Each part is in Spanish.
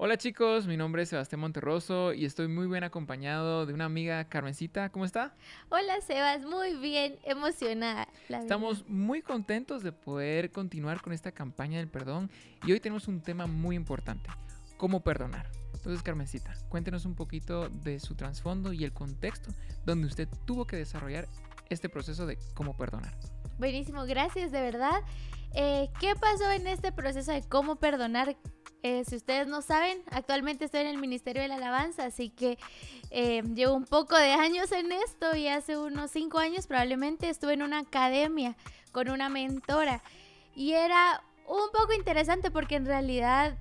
Hola chicos, mi nombre es Sebastián Monterroso y estoy muy bien acompañado de una amiga Carmencita. ¿Cómo está? Hola Sebas, muy bien, emocionada, la verdad. Estamos muy contentos de poder continuar con esta campaña del perdón y hoy tenemos un tema muy importante, cómo perdonar. Entonces Carmencita, cuéntenos un poquito de su trasfondo y el contexto donde usted tuvo que desarrollar este proceso de cómo perdonar. Buenísimo, gracias, de verdad. ¿Qué pasó en este proceso de cómo perdonar? Si ustedes no saben, actualmente estoy en el Ministerio de la Alabanza, así que llevo un poco de años en esto y hace unos 5 años probablemente estuve en una academia con una mentora y era un poco interesante porque en realidad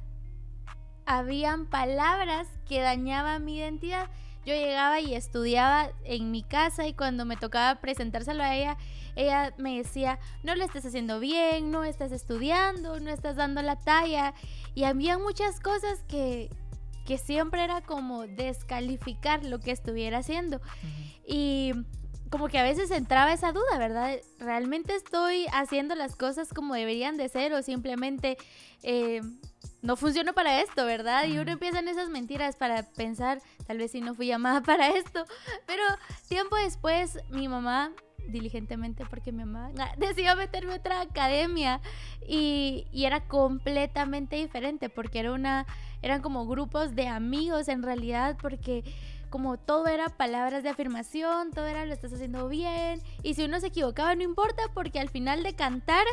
habían palabras que dañaban mi identidad. Yo llegaba y estudiaba en mi casa y cuando me tocaba presentárselo a ella me decía, no lo estás haciendo bien, no estás estudiando, no estás dando la talla. Y había muchas cosas que siempre era como descalificar lo que estuviera haciendo. Ujú. Y como que a veces entraba esa duda, ¿verdad? ¿Realmente estoy haciendo las cosas como deberían de ser o simplemente eh, no funciono para esto, ¿verdad? Y uno Ujú. empieza en esas mentiras para pensar, tal vez si no fui llamada para esto. Pero tiempo después mi mamá, diligentemente porque mi mamá decidió meterme a otra academia y era completamente diferente porque eran como grupos de amigos en realidad porque como todo era palabras de afirmación, todo era lo estás haciendo bien y si uno se equivocaba no importa porque al final de cantar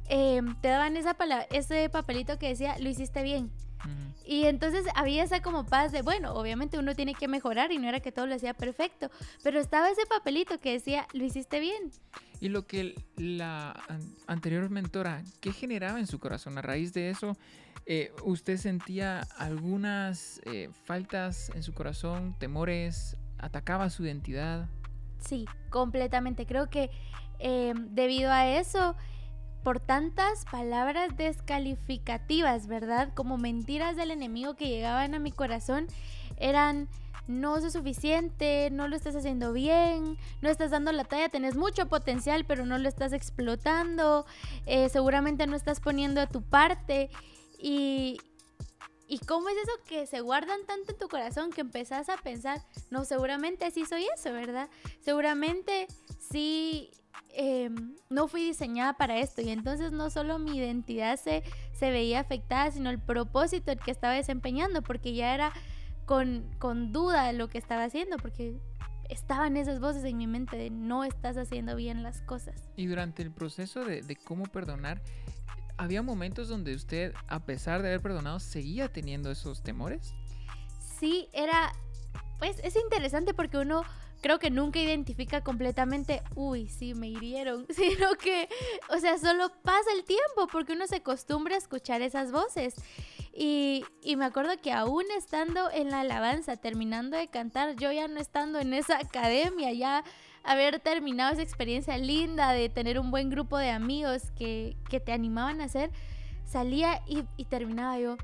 te daban ese papelito que decía lo hiciste bien. Ujú. Y entonces había esa como paz de, bueno, obviamente uno tiene que mejorar y no era que todo lo hacía perfecto, pero estaba ese papelito que decía, lo hiciste bien. Y lo que la anterior mentora, ¿qué generaba en su corazón? A raíz de eso, ¿usted sentía algunas faltas en su corazón, temores, atacaba su identidad? Sí, completamente. Creo que debido a eso, por tantas palabras descalificativas, ¿verdad? Como mentiras del enemigo que llegaban a mi corazón, eran no soy suficiente, no lo estás haciendo bien, no estás dando la talla, tenés mucho potencial, pero no lo estás explotando, seguramente no estás poniendo de tu parte. Y, ¿Y cómo es eso que se guardan tanto en tu corazón que empezás a pensar, no, seguramente sí soy eso, ¿verdad? Seguramente sí no fui diseñada para esto y entonces no solo mi identidad se veía afectada, sino el propósito el que estaba desempeñando, porque ya era con duda lo que estaba haciendo, porque estaban esas voces en mi mente de no estás haciendo bien las cosas. Y durante el proceso de cómo perdonar, ¿había momentos donde usted, a pesar de haber perdonado, seguía teniendo esos temores? Sí, pues es interesante porque uno creo que nunca identifica completamente, uy, sí, me hirieron, sino que, o sea, solo pasa el tiempo porque uno se acostumbra a escuchar esas voces. Y me acuerdo que aún estando en la alabanza, terminando de cantar, yo ya no estando en esa academia, ya haber terminado esa experiencia linda de tener un buen grupo de amigos que te animaban a hacer, salía y terminaba yo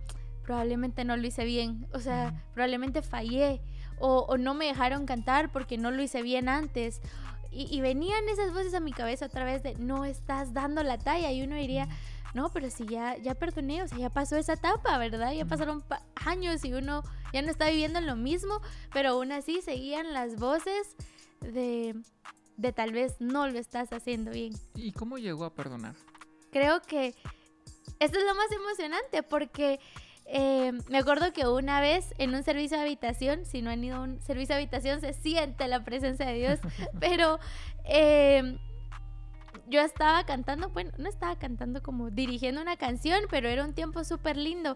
probablemente no lo hice bien, o sea, Ujú. probablemente fallé o no me dejaron cantar porque no lo hice bien antes. Y venían esas voces a mi cabeza otra vez de no estás dando la talla y uno diría, Ujú. no, pero si ya perdoné, o sea, ya pasó esa etapa, ¿verdad? Ya Ujú. pasaron años y uno ya no está viviendo lo mismo, pero aún así seguían las voces de, de tal vez no lo estás haciendo bien. ¿Y cómo llegó a perdonar? Creo que esto es lo más emocionante porque me acuerdo que una vez en un servicio de habitación, si no han ido a un servicio de habitación, se siente la presencia de Dios, pero eh, yo estaba cantando, bueno, no estaba cantando como dirigiendo una canción, pero era un tiempo súper lindo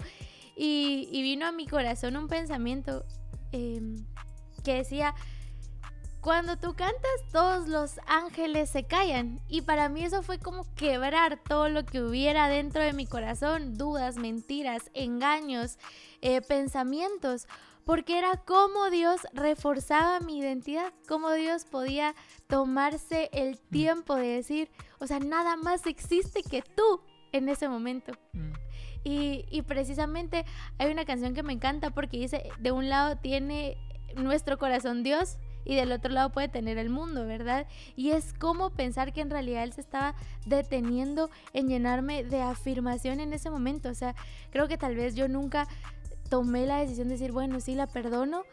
y vino a mi corazón un pensamiento eh, que decía, cuando tú cantas, todos los ángeles se callan. Y para mí eso fue como quebrar todo lo que hubiera dentro de mi corazón, dudas, mentiras, engaños, pensamientos. Porque era como Dios reforzaba mi identidad, como Dios podía tomarse el Mm. tiempo de decir, o sea, nada más existe que tú en ese momento. Mm. Y precisamente hay una canción que me encanta porque dice, de un lado tiene nuestro corazón Dios y del otro lado puede tener el mundo, ¿verdad? Y es como pensar que en realidad Él se estaba deteniendo en llenarme de afirmación en ese momento. O sea, creo que tal vez yo nunca tomé la decisión de decir, bueno, sí la perdono,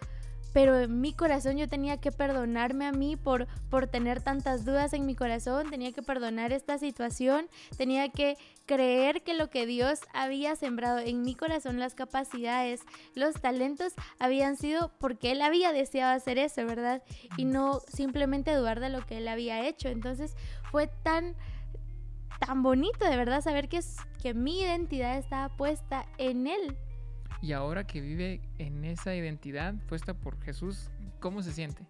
pero en mi corazón yo tenía que perdonarme a mí por tener tantas dudas en mi corazón, tenía que perdonar esta situación, tenía que creer que lo que Dios había sembrado en mi corazón, las capacidades, los talentos, habían sido porque Él había deseado hacer eso, ¿verdad? Y no simplemente dudar de lo que Él había hecho. Entonces fue tan bonito de verdad saber que mi identidad estaba puesta en Él. Y ahora que vive en esa identidad puesta por Jesús, ¿cómo se siente?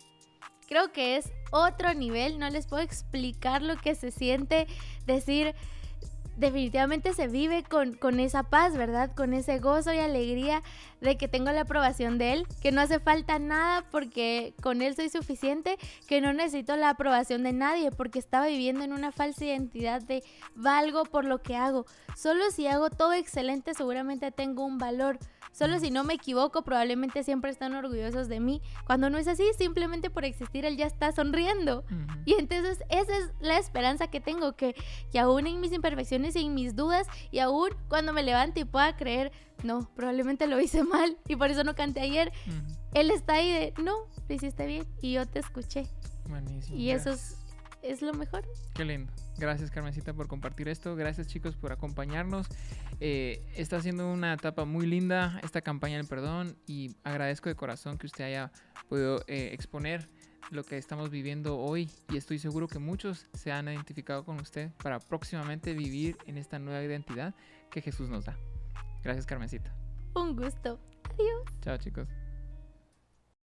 Creo que es otro nivel, no les puedo explicar lo que se siente decir, definitivamente se vive con esa paz, ¿verdad? Con ese gozo y alegría de que tengo la aprobación de Él, que no hace falta nada porque con Él soy suficiente, que no necesito la aprobación de nadie porque estaba viviendo en una falsa identidad de valgo por lo que hago. Solo si hago todo excelente seguramente tengo un valor. Solo si no me equivoco, probablemente siempre están orgullosos de mí. Cuando no es así, simplemente por existir, Él ya está sonriendo. Uh-huh. Y entonces esa es la esperanza que tengo, que aún en mis imperfecciones y en mis dudas, y aún cuando me levante y pueda creer, no, probablemente lo hice mal y por eso no canté ayer, Uh-huh. Él está ahí de, no, lo hiciste bien y yo te escuché. Buenísimo. Y eso es lo mejor. Qué lindo. Gracias, Carmencita, por compartir esto. Gracias, chicos, por acompañarnos. Está siendo una etapa muy linda esta campaña del perdón y agradezco de corazón que usted haya podido exponer lo que estamos viviendo hoy y estoy seguro que muchos se han identificado con usted para próximamente vivir en esta nueva identidad que Jesús nos da. Gracias, Carmencita. Un gusto. Adiós. Chao, chicos.